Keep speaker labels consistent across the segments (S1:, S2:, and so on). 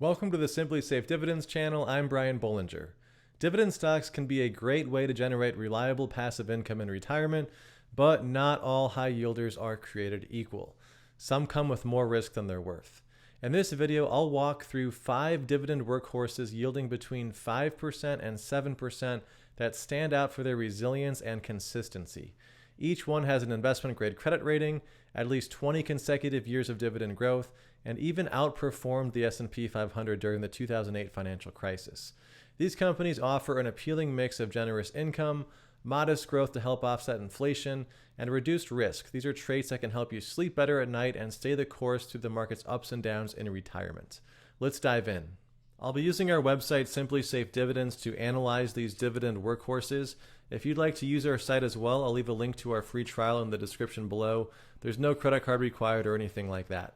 S1: Welcome to the Simply Safe Dividends channel. I'm Brian Bollinger. Dividend stocks can be a great way to generate reliable passive income in retirement, but not all high yielders are created equal. Some come with more risk than they're worth. In this video, I'll walk through 5 dividend workhorses yielding between 5% and 7% that stand out for their resilience and consistency. Each one has an investment-grade credit rating, at least 20 consecutive years of dividend growth, and even outperformed the S&P 500 during the 2008 financial crisis. These companies offer an appealing mix of generous income, modest growth to help offset inflation, and reduced risk. These are traits that can help you sleep better at night and stay the course through the market's ups and downs in retirement. Let's dive in. I'll be using our website, Simply Safe Dividends, to analyze these dividend workhorses. If you'd like to use our site as well, I'll leave a link to our free trial in the description below. There's no credit card required or anything like that.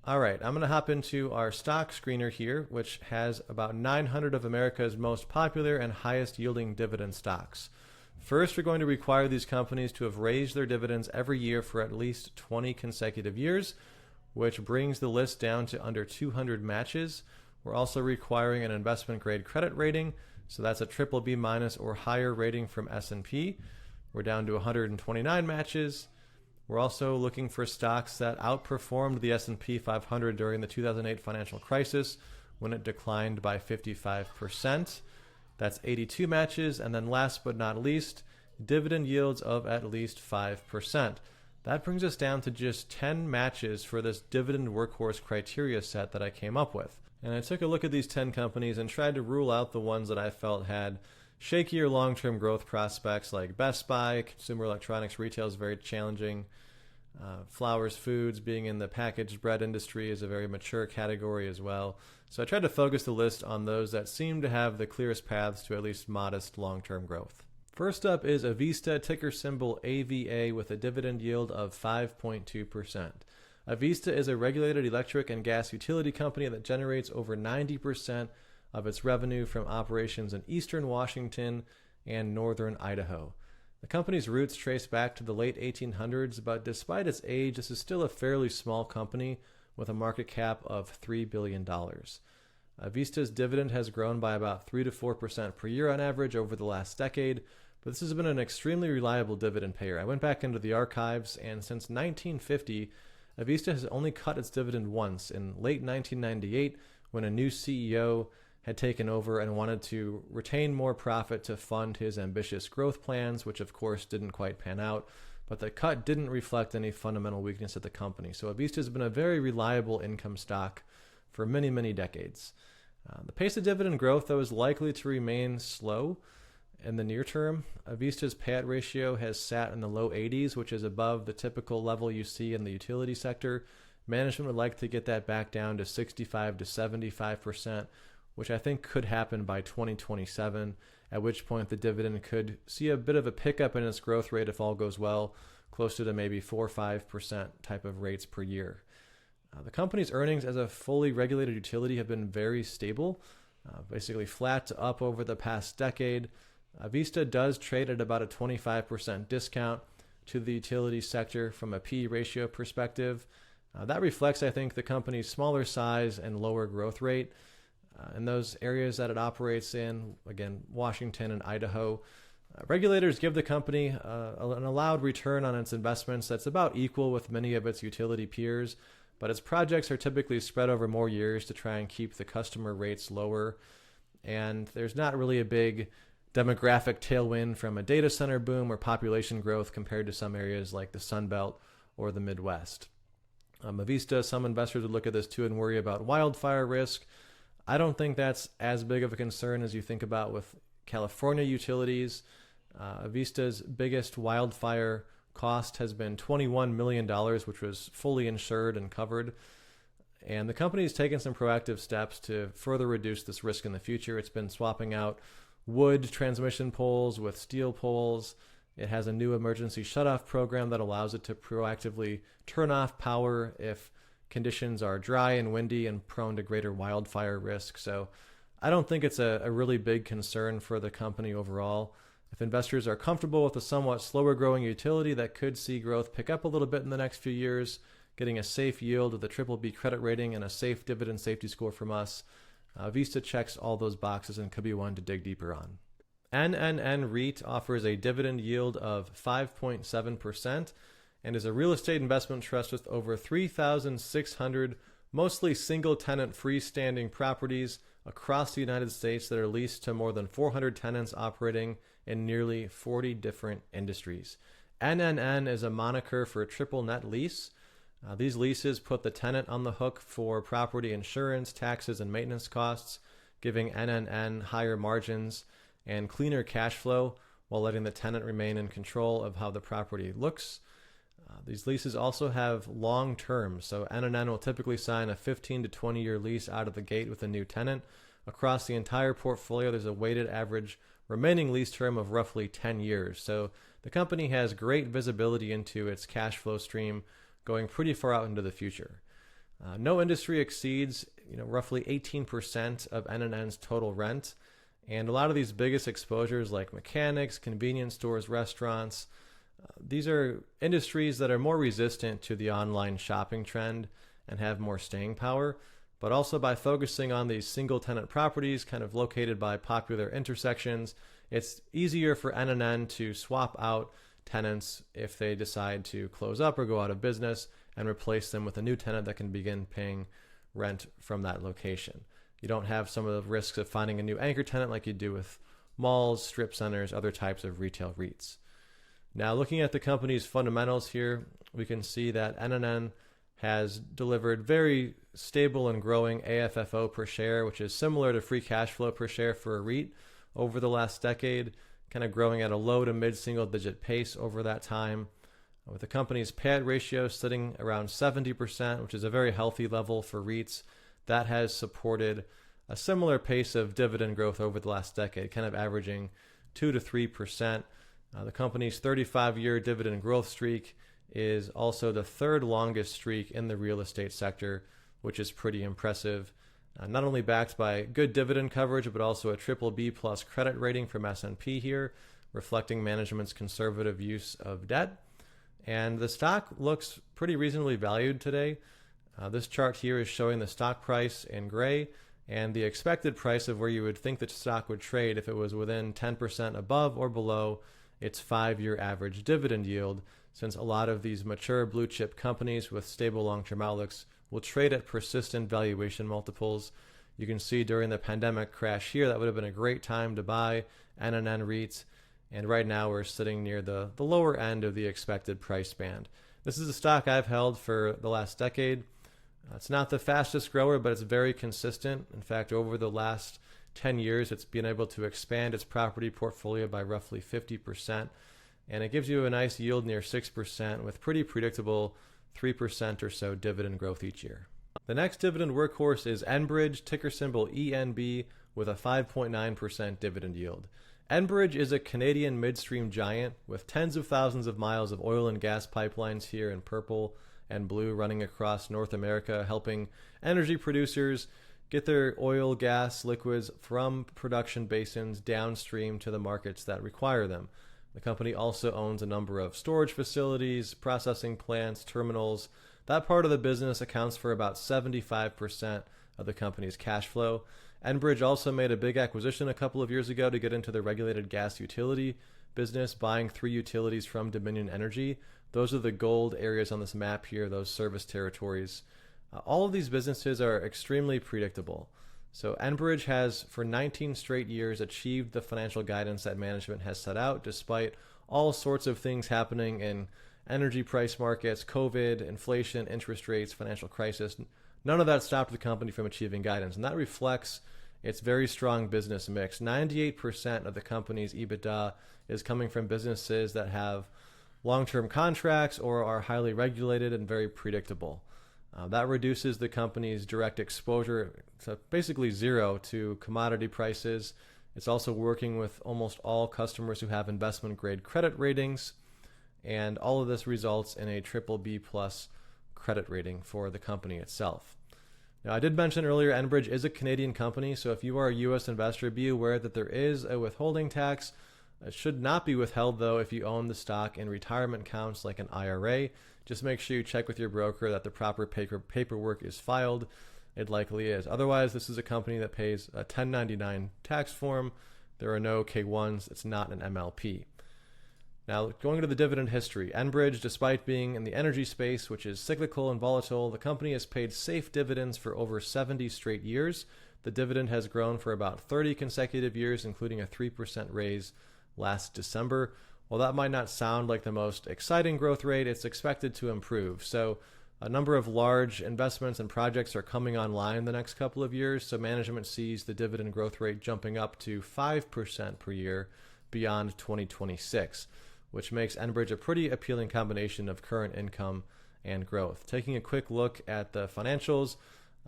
S1: All right, I'm going to hop into our stock screener here, which has about 900 of America's most popular and highest yielding dividend stocks. First, we're going to require these companies to have raised their dividends every year for at least 20 consecutive years, which brings the list down to under 200 matches. We're also requiring an investment-grade credit rating, so that's a BBB- or higher rating from S&P. We're down to 129 matches. We're also looking for stocks that outperformed the S&P 500 during the 2008 financial crisis when it declined by 55%. That's 82 matches. And then last but not least, dividend yields of at least 5%. That brings us down to just 10 matches for this dividend workhorse criteria set that I came up with. And I took a look at these 10 companies and tried to rule out the ones that I felt had shakier long-term growth prospects, like Best Buy. Consumer electronics retail is very challenging. Flowers Foods, being in the packaged bread industry, is a very mature category as well. So I tried to focus the list on those that seem to have the clearest paths to at least modest long-term growth. First up is Avista, ticker symbol AVA, with a dividend yield of 5.2%. Avista is a regulated electric and gas utility company that generates over 90% of its revenue from operations in eastern Washington and northern Idaho. The company's roots trace back to the late 1800s, but despite its age, this is still a fairly small company with a market cap of $3 billion. Avista's dividend has grown by about 3 to 4% per year on average over the last decade, but this has been an extremely reliable dividend payer. I went back into the archives, and since 1950, Avista has only cut its dividend once, in late 1998, when a new CEO had taken over and wanted to retain more profit to fund his ambitious growth plans, which of course didn't quite pan out, but the cut didn't reflect any fundamental weakness at the company. So Avista has been a very reliable income stock for many, many decades. The pace of dividend growth, though, is likely to remain slow in the near term. Avista's payout ratio has sat in the low 80s, which is above the typical level you see in the utility sector. Management would like to get that back down to 65 to 75%, which I think could happen by 2027, at which point the dividend could see a bit of a pickup in its growth rate if all goes well, closer to maybe 4 or 5% type of rates per year. The company's earnings as a fully regulated utility have been very stable, basically flat to up over the past decade. Avista does trade at about a 25% discount to the utility sector from a P/E ratio perspective. That reflects, I think, the company's smaller size and lower growth rate. In those areas that it operates in, again, Washington and Idaho, regulators give the company an allowed return on its investments that's about equal with many of its utility peers, but its projects are typically spread over more years to try and keep the customer rates lower. And there's not really a big demographic tailwind from a data center boom or population growth compared to some areas like the Sun Belt or the Midwest. Avista, some investors would look at this too and worry about wildfire risk. I don't think that's as big of a concern as you think about with California utilities. Avista's biggest wildfire cost has been $21 million, which was fully insured and covered. And the company has taken some proactive steps to further reduce this risk in the future. It's been swapping out wood transmission poles with steel poles. It has a new emergency shutoff program that allows it to proactively turn off power if conditions are dry and windy and prone to greater wildfire risk. So I don't think it's a really big concern for the company overall. If investors are comfortable with a somewhat slower growing utility that could see growth pick up a little bit in the next few years, getting a safe yield with a triple B credit rating and a safe dividend safety score from us. Vista checks all those boxes and could be one to dig deeper on. NNN REIT offers a dividend yield of 5.7% and is a real estate investment trust with over 3,600 mostly single-tenant freestanding properties across the United States that are leased to more than 400 tenants operating in nearly 40 different industries. NNN is a moniker for a triple net lease. These leases put the tenant on the hook for property insurance, taxes, and maintenance costs, giving NNN higher margins and cleaner cash flow while letting the tenant remain in control of how the property looks. These leases also have long terms, so NNN will typically sign a 15 to 20-year lease out of the gate with a new tenant. Across the entire portfolio, there's a weighted average remaining lease term of roughly 10 years. So the company has great visibility into its cash flow stream going pretty far out into the future. No industry exceeds roughly 18% of NNN's total rent. And a lot of these biggest exposures like mechanics, convenience stores, restaurants, these are industries that are more resistant to the online shopping trend and have more staying power. But also by focusing on these single tenant properties kind of located by popular intersections, it's easier for NNN to swap out tenants if they decide to close up or go out of business and replace them with a new tenant that can begin paying rent from that location. You don't have some of the risks of finding a new anchor tenant like you do with malls, strip centers, other types of retail REITs. Now, looking at the company's fundamentals here, we can see that NNN has delivered very stable and growing AFFO per share, which is similar to free cash flow per share for a REIT over the last decade, kind of growing at a low to mid-single digit pace over that time, with the company's payout ratio sitting around 70%, which is a very healthy level for REITs. That has supported a similar pace of dividend growth over the last decade, kind of averaging 2 to 3%. The company's 35-year dividend growth streak is also the third longest streak in the real estate sector, which is pretty impressive. Not only backed by good dividend coverage, but also a triple B plus credit rating from S&P here, reflecting management's conservative use of debt. And the stock looks pretty reasonably valued today. This chart here is showing the stock price in gray and the expected price of where you would think the stock would trade if it was within 10% above or below its 5-year average dividend yield, since a lot of these mature blue chip companies with stable long-term outlooks will trade at persistent valuation multiples. You can see during the pandemic crash here, that would have been a great time to buy NNN REITs. And right now we're sitting near the lower end of the expected price band. This is a stock I've held for the last decade. It's not the fastest grower, but it's very consistent. In fact, over the last 10 years, it's been able to expand its property portfolio by roughly 50%. And it gives you a nice yield near 6% with pretty predictable 3% or so dividend growth each year. The next dividend workhorse is Enbridge, ticker symbol ENB, with a 5.9% dividend yield. Enbridge is a Canadian midstream giant with tens of thousands of miles of oil and gas pipelines here in purple and blue running across North America, helping energy producers get their oil, gas, liquids from production basins downstream to the markets that require them. The company also owns a number of storage facilities, processing plants, terminals. That part of the business accounts for about 75% of the company's cash flow. Enbridge also made a big acquisition a couple of years ago to get into the regulated gas utility business, buying 3 utilities from Dominion Energy. Those are the gold areas on this map here, those service territories. All of these businesses are extremely predictable. So Enbridge has, for 19 straight years, achieved the financial guidance that management has set out, despite all sorts of things happening in energy price markets, COVID, inflation, interest rates, financial crisis. None of that stopped the company from achieving guidance, and that reflects its very strong business mix. 98% of the company's EBITDA is coming from businesses that have long-term contracts or are highly regulated and very predictable. That reduces the company's direct exposure to basically zero to commodity prices. It's also working with almost all customers who have investment-grade credit ratings, and all of this results in a triple B plus credit rating for the company itself. Now, I did mention earlier Enbridge is a Canadian company, so if you are a U.S. investor, be aware that there is a withholding tax. It should not be withheld, though, if you own the stock in retirement accounts like an IRA. Just make sure you check with your broker that the proper paperwork is filed. It likely is. Otherwise, this is a company that pays a 1099 tax form. There are no K1s. It's not an MLP. Now, going to the dividend history, Enbridge, despite being in the energy space, which is cyclical and volatile, the company has paid safe dividends for over 70 straight years. The dividend has grown for about 30 consecutive years, including a 3% raise last December. While that might not sound like the most exciting growth rate, it's expected to improve. So a number of large investments and projects are coming online in the next couple of years, so management sees the dividend growth rate jumping up to 5% per year beyond 2026, which makes Enbridge a pretty appealing combination of current income and growth. Taking a quick look at the financials,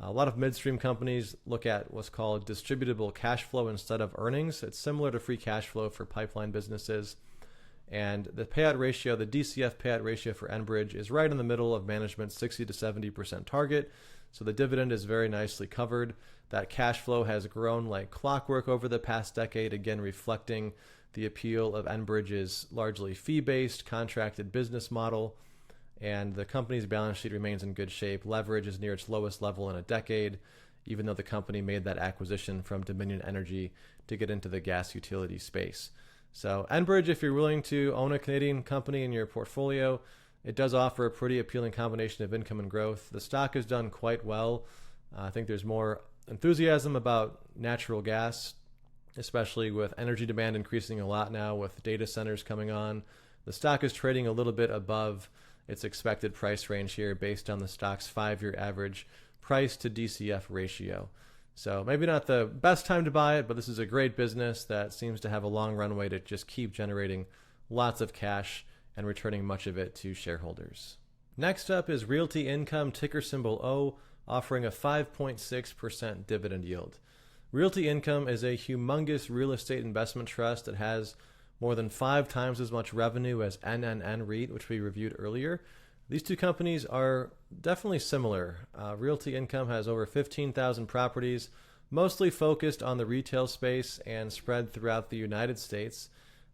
S1: a lot of midstream companies look at what's called distributable cash flow instead of earnings. It's similar to free cash flow for pipeline businesses. And the payout ratio, the DCF payout ratio for Enbridge is right in the middle of management's 60 to 70% target. So the dividend is very nicely covered. That cash flow has grown like clockwork over the past decade, again reflecting the appeal of Enbridge's largely fee-based contracted business model. And the company's balance sheet remains in good shape. Leverage is near its lowest level in a decade, even though the company made that acquisition from Dominion Energy to get into the gas utility space. So Enbridge, if you're willing to own a Canadian company in your portfolio, it does offer a pretty appealing combination of income and growth. The stock has done quite well. I think there's more enthusiasm about natural gas, especially with energy demand increasing a lot now with data centers coming on. The stock is trading a little bit above its expected price range here based on the stock's 5-year average price to DCF ratio. So maybe not the best time to buy it, but this is a great business that seems to have a long runway to just keep generating lots of cash and returning much of it to shareholders. Next up is Realty Income, ticker symbol O, offering a 5.6% dividend yield. Realty Income is a humongous real estate investment trust that has more than 5 times as much revenue as NNN REIT, which we reviewed earlier. These two companies are definitely similar. Realty Income has over 15,000 properties, mostly focused on the retail space and spread throughout the United States.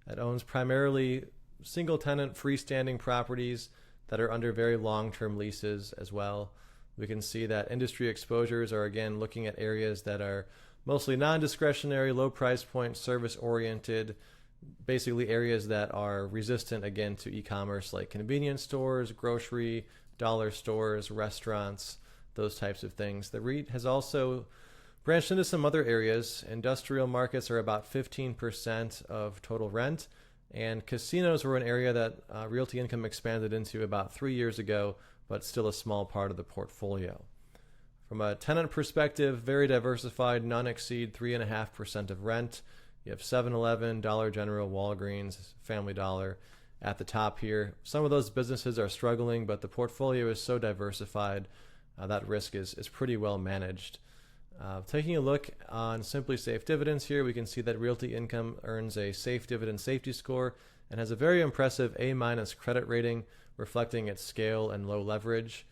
S1: It owns primarily single-tenant freestanding properties that are under very long-term leases as well. We can see that industry exposures are, again, looking at areas that are mostly non-discretionary, low price point, service-oriented, basically areas that are resistant, again, to e-commerce like convenience stores, grocery, dollar stores, restaurants, those types of things. The REIT has also branched into some other areas. Industrial markets are about 15% of total rent, and casinos were an area that Realty Income expanded into about 3 years ago, but still a small part of the portfolio. From a tenant perspective, very diversified, none exceed 3.5% of rent. You have 7-Eleven, Dollar General, Walgreens, Family Dollar at the top here. Some of those businesses are struggling, but the portfolio is so diversified that risk is pretty well managed. Taking a look on Simply Safe Dividends here, we can see that Realty Income earns a safe dividend safety score and has a very impressive A- credit rating, reflecting its scale and low leverage.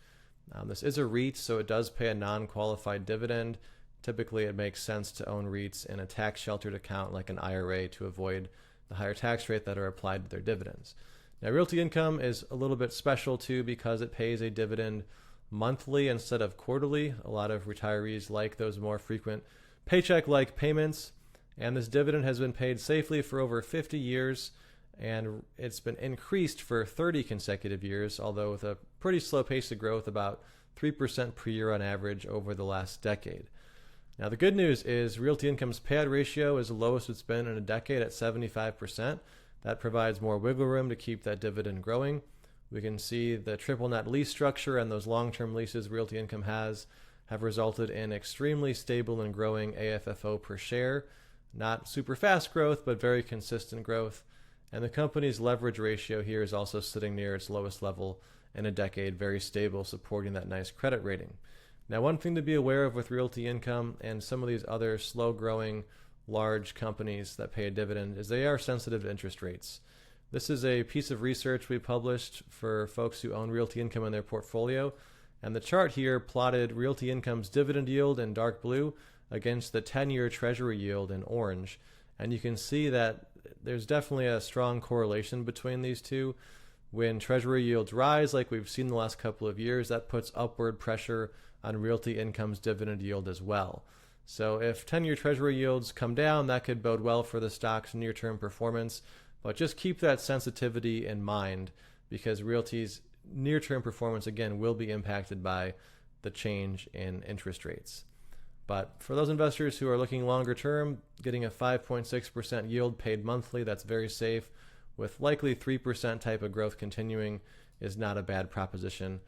S1: This is a REIT, so it does pay a non-qualified dividend. Typically, it makes sense to own REITs in a tax-sheltered account like an IRA to avoid the higher tax rate that are applied to their dividends. Now, Realty Income is a little bit special too because it pays a dividend monthly instead of quarterly. A lot of retirees like those more frequent paycheck-like payments, and this dividend has been paid safely for over 50 years, and it's been increased for 30 consecutive years, although with a pretty slow pace of growth, about 3% per year on average over the last decade. Now, the good news is Realty Income's payout ratio is the lowest it's been in a decade at 75%. That provides more wiggle room to keep that dividend growing. We can see the triple net lease structure and those long-term leases Realty Income have resulted in extremely stable and growing AFFO per share. Not super fast growth, but very consistent growth. And the company's leverage ratio here is also sitting near its lowest level in a decade, very stable, supporting that nice credit rating. Now, one thing to be aware of with Realty Income and some of these other slow-growing, large companies that pay a dividend is they are sensitive to interest rates. This is a piece of research we published for folks who own Realty Income in their portfolio, and the chart here plotted Realty Income's dividend yield in dark blue against the 10-year Treasury yield in orange, and you can see that there's definitely a strong correlation between these two. When treasury yields rise, like we've seen the last couple of years, that puts upward pressure on Realty Income's dividend yield as well. So if 10-year treasury yields come down, that could bode well for the stock's near-term performance, but just keep that sensitivity in mind because Realty's near-term performance, again, will be impacted by the change in interest rates. But for those investors who are looking longer term, getting a 5.6% yield paid monthly, that's very safe, with likely 3% type of growth continuing, is not a bad proposition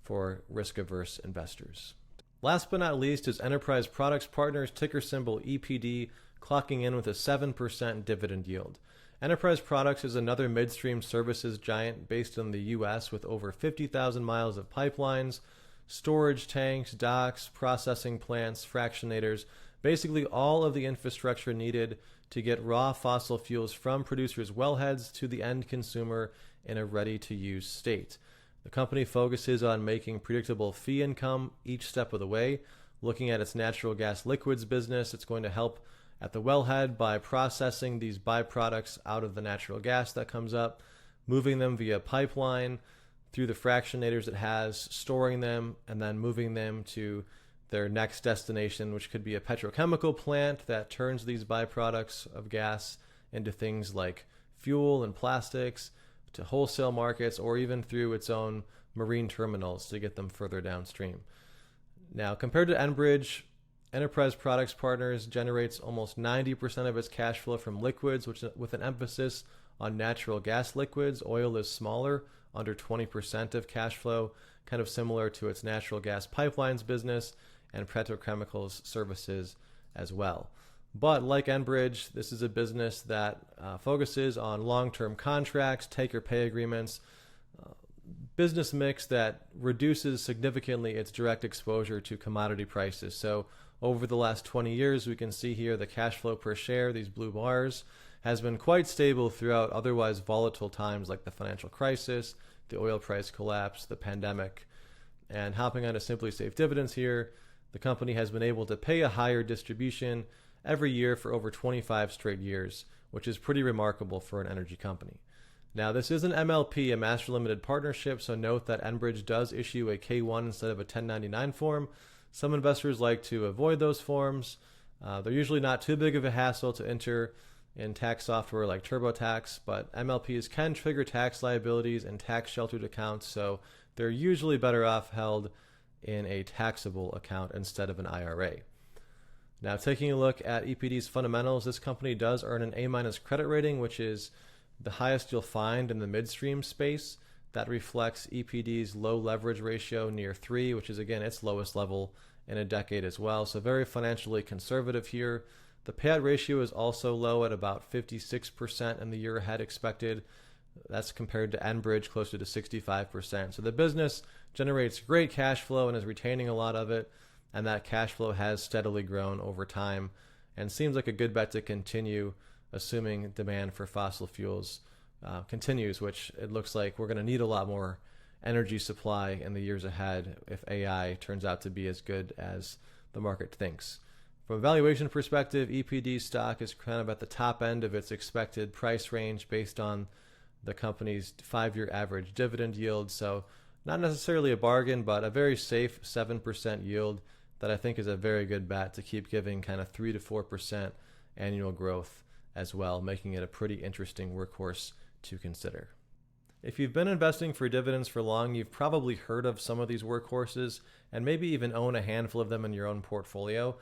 S1: for risk-averse investors. Last but not least is Enterprise Products Partners, ticker symbol EPD, clocking in with a 7% dividend yield. Enterprise Products is another midstream services giant based in the U.S. with over 50,000 miles of pipelines, storage tanks, docks, processing plants, fractionators, basically all of the infrastructure needed to get raw fossil fuels from producers' wellheads to the end consumer in a ready-to-use state. The company focuses on making predictable fee income each step of the way. Looking at its natural gas liquids business, it's going to help at the wellhead by processing these byproducts out of the natural gas that comes up, moving them via pipeline through the fractionators it has, storing them, and then moving them to their next destination, which could be a petrochemical plant that turns these byproducts of gas into things like fuel and plastics, to wholesale markets, or even through its own marine terminals to get them further downstream. Now, compared to Enbridge, Enterprise Products Partners generates almost 90% of its cash flow from liquids, which with an emphasis on natural gas liquids. Oil is smaller, under 20% of cash flow, kind of similar to its natural gas pipelines business and petrochemicals services as well. But like Enbridge, this is a business that focuses on long-term contracts, take-or-pay agreements, business mix that reduces significantly its direct exposure to commodity prices. So over the last 20 years, we can see here the cash flow per share, these blue bars, has been quite stable throughout otherwise volatile times like the financial crisis, the oil price collapse, the pandemic. And hopping on to Simply Safe Dividends here, the company has been able to pay a higher distribution every year for over 25 straight years, which is pretty remarkable for an energy company. Now, this is an MLP, a master limited partnership, so note that Enbridge does issue a K-1 instead of a 1099 form. Some investors like to avoid those forms. They're usually not too big of a hassle to enter in tax software like TurboTax, but MLPs can trigger tax liabilities in tax-sheltered accounts, so they're usually better off held in a taxable account instead of an IRA. Now, taking a look at EPD's fundamentals, this company does earn an A- credit rating, which is the highest you'll find in the midstream space. That reflects EPD's low leverage ratio near 3, which is, again, its lowest level in a decade as well. So very financially conservative here. The payout ratio is also low at about 56% in the year ahead expected. That's compared to Enbridge, closer to 65%. So the business generates great cash flow and is retaining a lot of it, and that cash flow has steadily grown over time and seems like a good bet to continue, assuming demand for fossil fuels continues, which it looks like we're going to need a lot more energy supply in the years ahead if AI turns out to be as good as the market thinks. From a valuation perspective, EPD stock is kind of at the top end of its expected price range based on the company's 5-year average dividend yield. So not necessarily a bargain, but a very safe 7% yield that I think is a very good bet to keep giving kind of 3 to 4% annual growth as well, making it a pretty interesting workhorse to consider. If you've been investing for dividends for long, you've probably heard of some of these workhorses and maybe even own a handful of them in your own portfolio.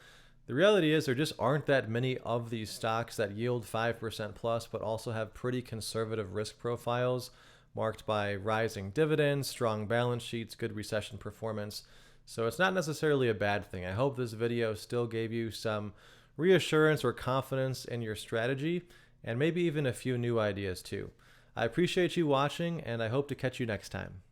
S1: The reality is there just aren't that many of these stocks that yield 5% plus, but also have pretty conservative risk profiles marked by rising dividends, strong balance sheets, good recession performance. So it's not necessarily a bad thing. I hope this video still gave you some reassurance or confidence in your strategy and maybe even a few new ideas too. I appreciate you watching, and I hope to catch you next time.